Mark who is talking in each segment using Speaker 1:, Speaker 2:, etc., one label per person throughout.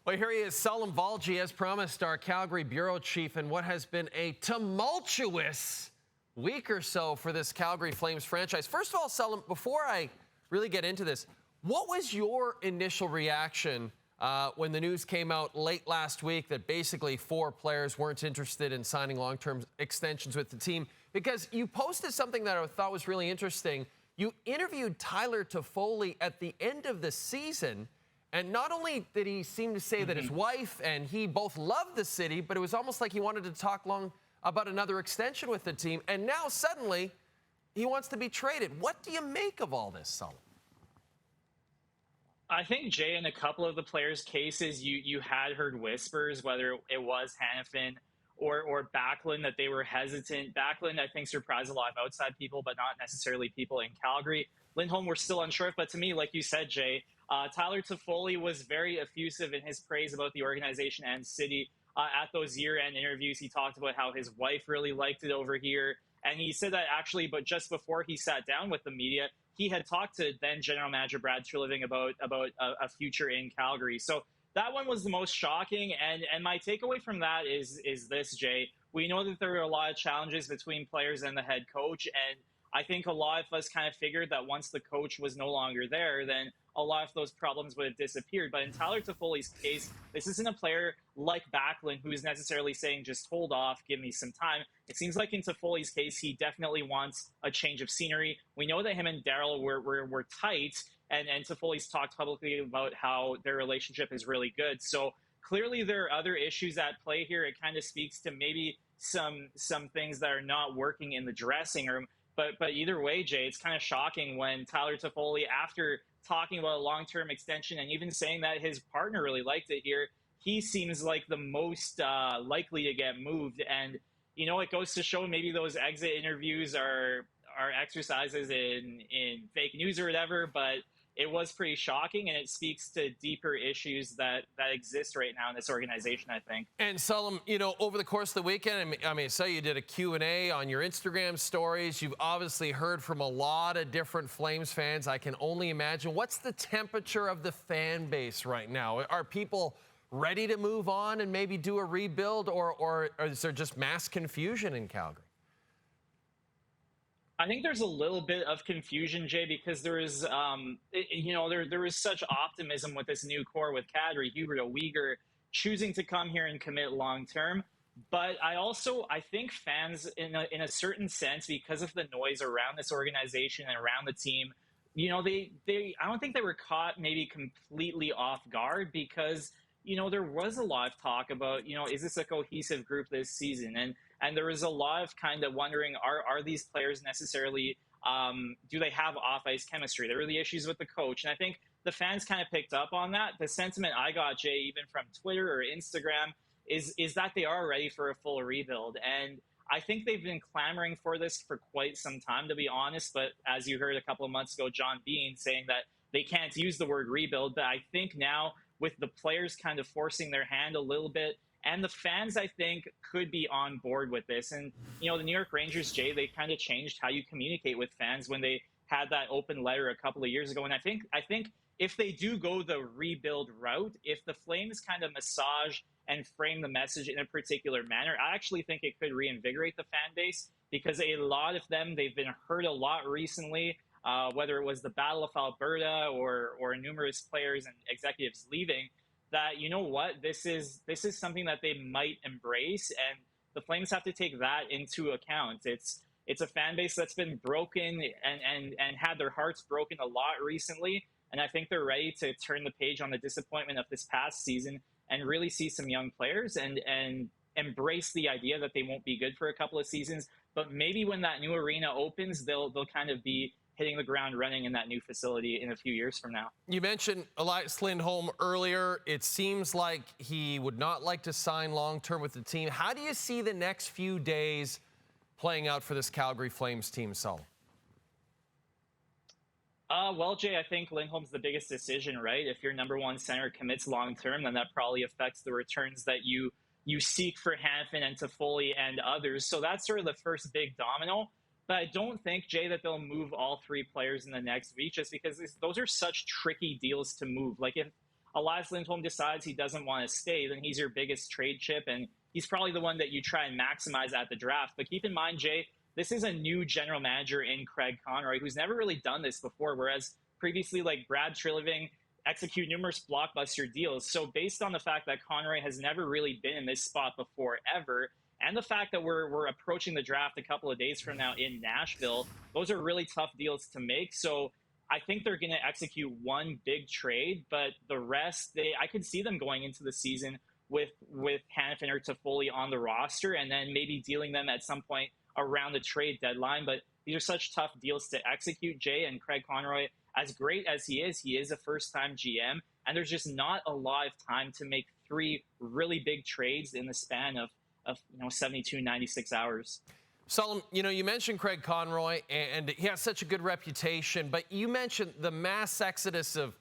Speaker 1: Well, here he is, Salim Valji, as promised, our Calgary bureau chief, and what has been a tumultuous week or so for this Calgary Flames franchise. First of all, Salim, before I really get into this, what was your initial reaction when the news came out late last week that basically 4 players weren't interested in signing long-term extensions with the team? Because you posted something that I thought was really interesting. You interviewed Tyler Toffoli at the end of the season, and not only did he seem to say that his wife and he both loved the city, but it was almost like he wanted to talk long about another extension with the team. And now suddenly he wants to be traded. What do you make of all this, Salim?
Speaker 2: I think, Jay, in a couple of the players' cases, you had heard whispers, whether it was Hanifin or Backlund, that they were hesitant. Backlund, I think, surprised a lot of outside people, but not necessarily people in Calgary. Lindholm, we're still unsure. But to me, like you said, Jay, Tyler Toffoli was very effusive in his praise about the organization and city. At those year-end interviews, he talked about how his wife really liked it over here. And he said that actually, but just before he sat down with the media, he had talked to then general manager Brad Treliving about a future in Calgary. So that one was the most shocking. And my takeaway from that is this, Jay. We know that there are a lot of challenges between players and the head coach. And I think a lot of us kind of figured that once the coach was no longer there, then a lot of those problems would have disappeared. But in Tyler Toffoli's case, this isn't a player like Backlund who is necessarily saying, just hold off, give me some time. It seems like in Toffoli's case, he definitely wants a change of scenery. We know that him and Daryl were tight, and Toffoli's talked publicly about how their relationship is really good. So clearly there are other issues at play here. It kind of speaks to maybe some things that are not working in the dressing room. But either way, Jay, it's kind of shocking when Tyler Toffoli, after talking about a long-term extension and even saying that his partner really liked it here, he seems like the most likely to get moved. And, you know, it goes to show maybe those exit interviews are exercises in fake news or whatever, but it was pretty shocking, and it speaks to deeper issues that exist right now in this organization, I think.
Speaker 1: And Salim, you know, over the course of the weekend, I mean, so you did a Q&A on your Instagram stories. You've obviously heard from a lot of different Flames fans. I can only imagine. What's the temperature of the fan base right now? Are people ready to move on and maybe do a rebuild, or is there just mass confusion in Calgary?
Speaker 2: I think there's a little bit of confusion, Jay, because there is, there is such optimism with this new core with Kadri, Huberdeau, Uyghur choosing to come here and commit long term. But I think fans, in a certain sense, because of the noise around this organization and around the team, you know, I don't think they were caught maybe completely off guard, because there was a lot of talk about, is this a cohesive group this season? And there was a lot of kind of wondering, are these players necessarily, do they have off-ice chemistry? There were the issues with the coach. And I think the fans kind of picked up on that. The sentiment I got, Jay, even from Twitter or Instagram, is that they are ready for a full rebuild. And I think they've been clamoring for this for quite some time, to be honest. But as you heard a couple of months ago, John Bean saying that they can't use the word rebuild. But I think now, with the players kind of forcing their hand a little bit, and the fans, I think, could be on board with this. And, the New York Rangers, Jay, they kind of changed how you communicate with fans when they had that open letter a couple of years ago. And I think if they do go the rebuild route, if the Flames kind of massage and frame the message in a particular manner, I actually think it could reinvigorate the fan base, because a lot of them, they've been hurt a lot recently, whether it was the Battle of Alberta or numerous players and executives leaving, that, you know what, this is something that they might embrace, and the Flames have to take that into account. It's a fan base that's been broken and had their hearts broken a lot recently, and I think they're ready to turn the page on the disappointment of this past season and really see some young players and embrace the idea that they won't be good for a couple of seasons, but maybe when that new arena opens, they'll kind of be hitting the ground running in that new facility in a few years from now.
Speaker 1: You mentioned Elias Lindholm earlier. It seems like he would not like to sign long-term with the team. How do you see the next few days playing out for this Calgary Flames team, Saul?
Speaker 2: Well, Jay, I think Lindholm's the biggest decision, right? If your number one center commits long-term, then that probably affects the returns that you seek for Hanifin and Toffoli and others. So that's sort of the first big domino. But I don't think, Jay, that they'll move all 3 players in the next week, just because those are such tricky deals to move. Like, if Elias Lindholm decides he doesn't want to stay, then he's your biggest trade chip, and he's probably the one that you try and maximize at the draft. But keep in mind, Jay, this is a new general manager in Craig Conroy who's never really done this before, whereas previously, like Brad Treliving, execute numerous blockbuster deals. So based on the fact that Conroy has never really been in this spot before ever, and the fact that we're approaching the draft a couple of days from now in Nashville, those are really tough deals to make. So I think they're going to execute one big trade, but the rest, I could see them going into the season with Hanifin or Toffoli on the roster, and then maybe dealing them at some point around the trade deadline. But these are such tough deals to execute, Jay, and Craig Conroy, as great as he is a first-time GM, and there's just not a lot of time to make three really big trades in the span of 72, 96 hours.
Speaker 1: Salim, you mentioned Craig Conroy, and he has such a good reputation, but you mentioned the mass exodus of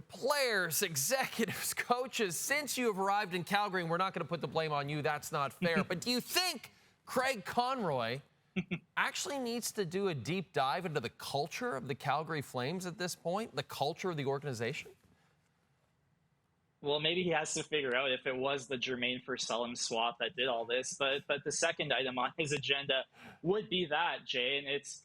Speaker 1: players, executives, coaches since you have arrived in Calgary, and we're not going to put the blame on you. That's not fair. But do you think Craig Conroy actually needs to do a deep dive into the culture of the Calgary Flames at this point, the culture of the organization?
Speaker 2: Well, maybe he has to figure out if it was the Jermaine for Salim swap that did all this. But the second item on his agenda would be that, Jay, and it's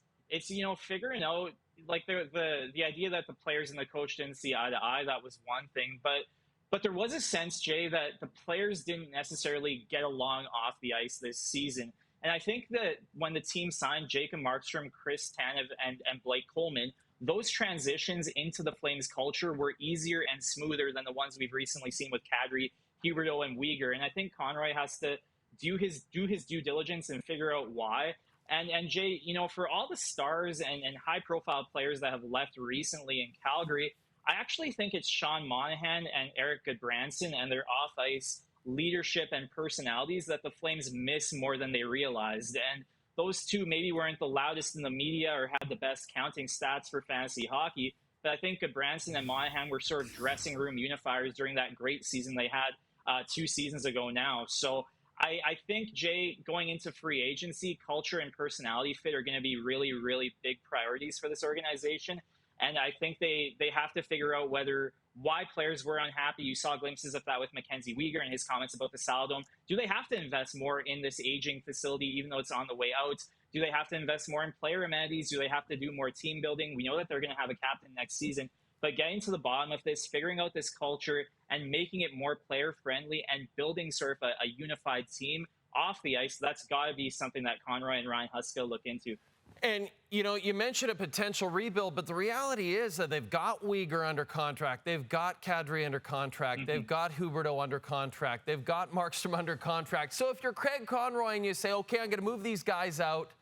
Speaker 2: figuring out, like, the idea that the players and the coach didn't see eye to eye. That was one thing, but there was a sense, Jay, that the players didn't necessarily get along off the ice this season. And I think that when the team signed Jacob Markstrom, Chris Tanev, and Blake Coleman, those transitions into the Flames culture were easier and smoother than the ones we've recently seen with Kadri, Huberdeau, and Weegar. And I think Conroy has to do his due diligence and figure out why. And Jay, for all the stars and high-profile players that have left recently in Calgary, I actually think it's Sean Monahan and Eric Goodbranson and their off-ice leadership and personalities that the Flames miss more than they realized. And those two maybe weren't the loudest in the media or had the best counting stats for fantasy hockey, but I think Goodbranson and Monahan were sort of dressing room unifiers during that great season they had 2 seasons ago now. So I think, Jay, going into free agency, culture and personality fit are going to be really, really big priorities for this organization. And I think they have to figure out why players were unhappy. You saw glimpses of that with Mackenzie Weegar and his comments about the Saladome. Do they have to invest more in this aging facility, even though it's on the way out? Do they have to invest more in player amenities? Do they have to do more team building? We know that they're going to have a captain next season. But getting to the bottom of this, figuring out this culture and making it more player-friendly and building sort of a unified team off the ice, that's got to be something that Conroy and Ryan Huska look into.
Speaker 1: And, you mentioned a potential rebuild, but the reality is that they've got Weegar under contract. They've got Kadri under contract. They've got Huberdeau under contract. They've got Markstrom under contract. So if you're Craig Conroy and you say, okay, I'm going to move these guys out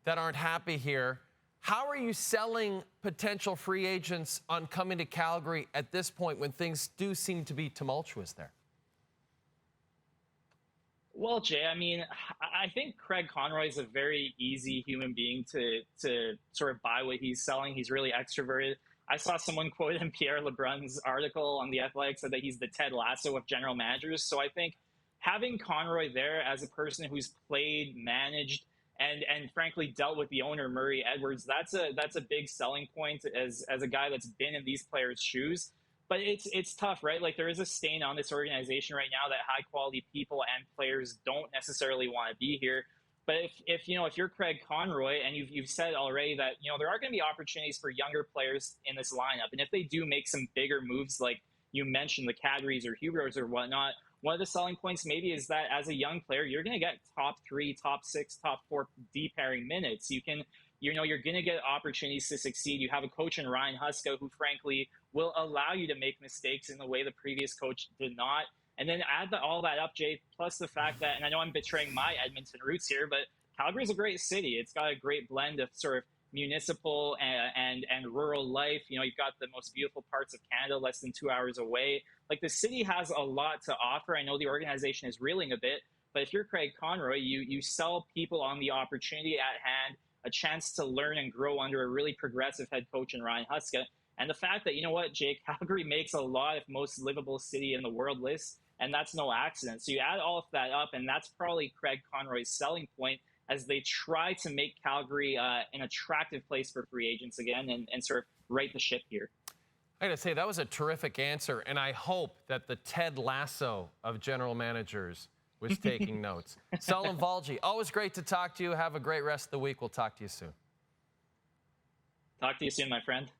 Speaker 1: that aren't happy here, how are you selling potential free agents on coming to Calgary at this point when things do seem to be tumultuous there?
Speaker 2: Well, Jay, I mean, I think Craig Conroy is a very easy human being to sort of buy what he's selling. He's really extroverted. I saw someone quote in Pierre LeBrun's article on The Athletic, said that he's the Ted Lasso of general managers. So I think having Conroy there as a person who's played, managed, and frankly dealt with the owner, Murray Edwards, that's a big selling point as a guy that's been in these players' shoes. But it's tough, right? Like, there is a stain on this organization right now that high quality people and players don't necessarily want to be here. But if you're Craig Conroy and you've said already that there are going to be opportunities for younger players in this lineup, and if they do make some bigger moves, like you mentioned, the Kadris or Huberdeaus or whatnot, one of the selling points maybe is that as a young player, you're going to get top 3, top 6, top 4 D pairing minutes. You're going to get opportunities to succeed. You have a coach in Ryan Huska who, frankly, will allow you to make mistakes in the way the previous coach did not. And then add all that up, Jay, plus the fact that, and I know I'm betraying my Edmonton roots here, but Calgary's a great city. It's got a great blend of sort of municipal and rural life. You've got the most beautiful parts of Canada less than 2 hours away. Like, the city has a lot to offer. I know the organization is reeling a bit, but if you're Craig Conroy, you sell people on the opportunity at hand, a chance to learn and grow under a really progressive head coach in Ryan Huska. And the fact that, Jake, Calgary makes a lot of most livable city in the world lists, and that's no accident. So you add all of that up, and that's probably Craig Conroy's selling point as they try to make Calgary an attractive place for free agents again and sort of right the ship here.
Speaker 1: I gotta say, that was a terrific answer, and I hope that the Ted Lasso of general managers was taking notes. Salim Valji, always great to talk to you. Have a great rest of the week. We'll talk to you soon.
Speaker 2: Talk to you soon, my friend.